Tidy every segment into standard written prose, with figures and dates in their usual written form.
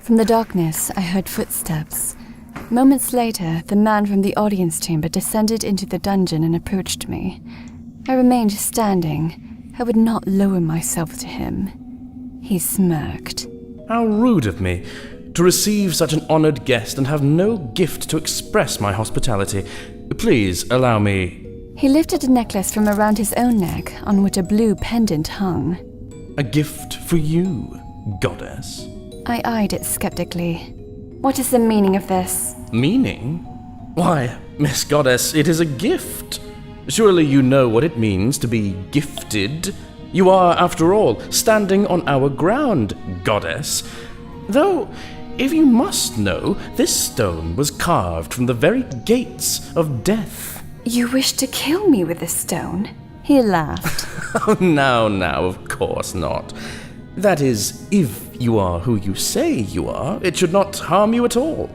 From the darkness, I heard footsteps. Moments later, the man from the audience chamber descended into the dungeon and approached me. I remained standing. I would not lower myself to him. He smirked. How rude of me to receive such an honored guest and have no gift to express my hospitality. Please allow me... He lifted a necklace from around his own neck, on which a blue pendant hung. A gift for you, goddess. I eyed it skeptically. What is the meaning of this? Meaning? Why, Miss Goddess, it is a gift. Surely you know what it means to be gifted. You are, after all, standing on our ground, goddess. Though, if you must know, this stone was carved from the very gates of death. You wish to kill me with this stone? He laughed. Oh, now, of course not. That is, if you are who you say you are, it should not harm you at all.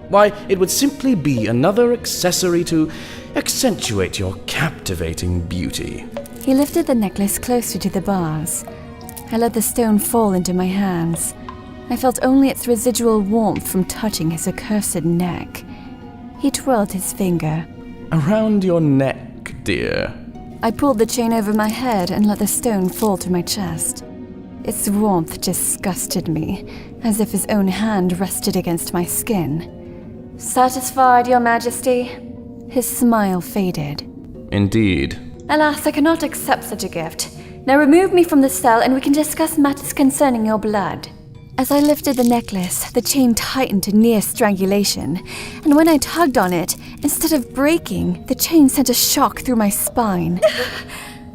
Why, it would simply be another accessory to accentuate your captivating beauty. He lifted the necklace closer to the bars. I let the stone fall into my hands. I felt only its residual warmth from touching his accursed neck. He twirled his finger. Around your neck, dear. I pulled the chain over my head and let the stone fall to my chest. Its warmth disgusted me, as if his own hand rested against my skin. Satisfied, Your Majesty? His smile faded. Indeed. Alas, I cannot accept such a gift. Now remove me from the cell and we can discuss matters concerning your blood. As I lifted the necklace, the chain tightened to near strangulation, and when I tugged on it, instead of breaking, the chain sent a shock through my spine.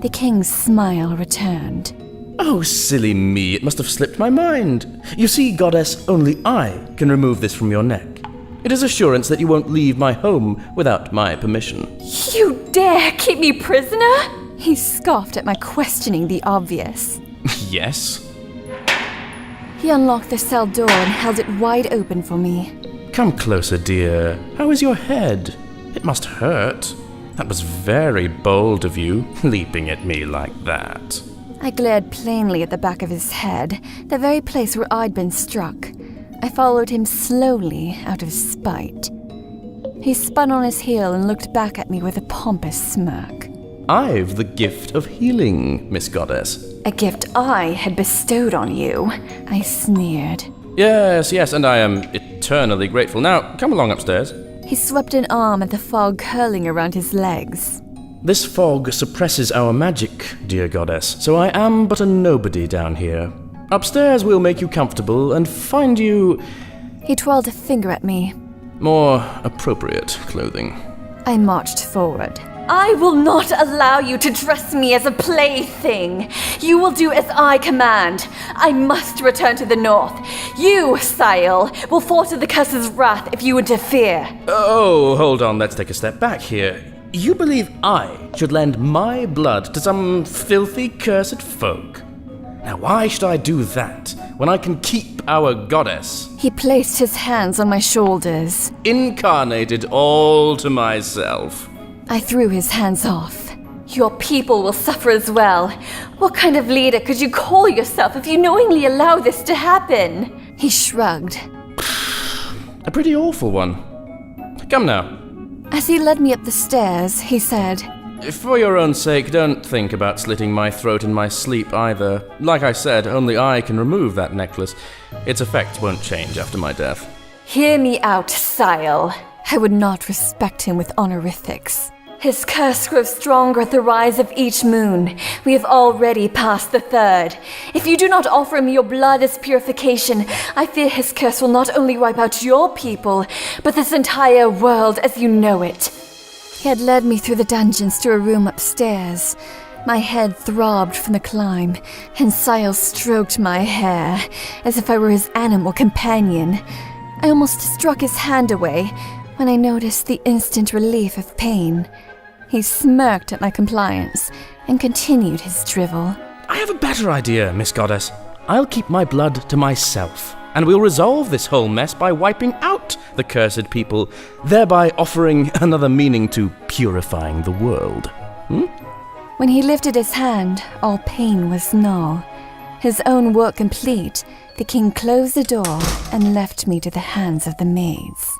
The king's smile returned. Oh, silly me, it must have slipped my mind. You see, goddess, only I can remove this from your neck. It is assurance that you won't leave my home without my permission. You dare keep me prisoner? He scoffed at my questioning the obvious. Yes? He unlocked the cell door and held it wide open for me. Come closer, dear. How is your head? It must hurt. That was very bold of you, leaping at me like that. I glared plainly at the back of his head, the very place where I'd been struck. I followed him slowly out of spite. He spun on his heel and looked back at me with a pompous smirk. I've the gift of healing, Miss Goddess. A gift I had bestowed on you, I sneered. Yes, and I am eternally grateful. Now, come along upstairs. He swept an arm at the fog curling around his legs. This fog suppresses our magic, dear goddess, so I am but a nobody down here. Upstairs we'll make you comfortable and find you... He twirled a finger at me. More appropriate clothing. I marched forward. I will not allow you to dress me as a plaything. You will do as I command. I must return to the north. You, Cyal, will fall to the curse's wrath if you interfere. Oh, hold on, let's take a step back here. You believe I should lend my blood to some filthy, cursed folk? Now why should I do that when I can keep our goddess? He placed his hands on my shoulders. Incarnated all to myself. I threw his hands off. Your people will suffer as well. What kind of leader could you call yourself if you knowingly allow this to happen? He shrugged. A pretty awful one. Come now. As he led me up the stairs, he said, For your own sake, don't think about slitting my throat in my sleep either. Like I said, only I can remove that necklace. Its effect won't change after my death. Hear me out, Cyal. I would not respect him with honorifics. His curse grows stronger at the rise of each moon. We have already passed the third. If you do not offer me your blood as purification, I fear his curse will not only wipe out your people, but this entire world as you know it. He had led me through the dungeons to a room upstairs. My head throbbed from the climb, and Cyal stroked my hair, as if I were his animal companion. I almost struck his hand away when I noticed the instant relief of pain. He smirked at my compliance and continued his drivel. I have a better idea, Miss Goddess. I'll keep my blood to myself, and we'll resolve this whole mess by wiping out the cursed people, thereby offering another meaning to purifying the world. When he lifted his hand, all pain was null. His own work complete, the king closed the door and left me to the hands of the maids.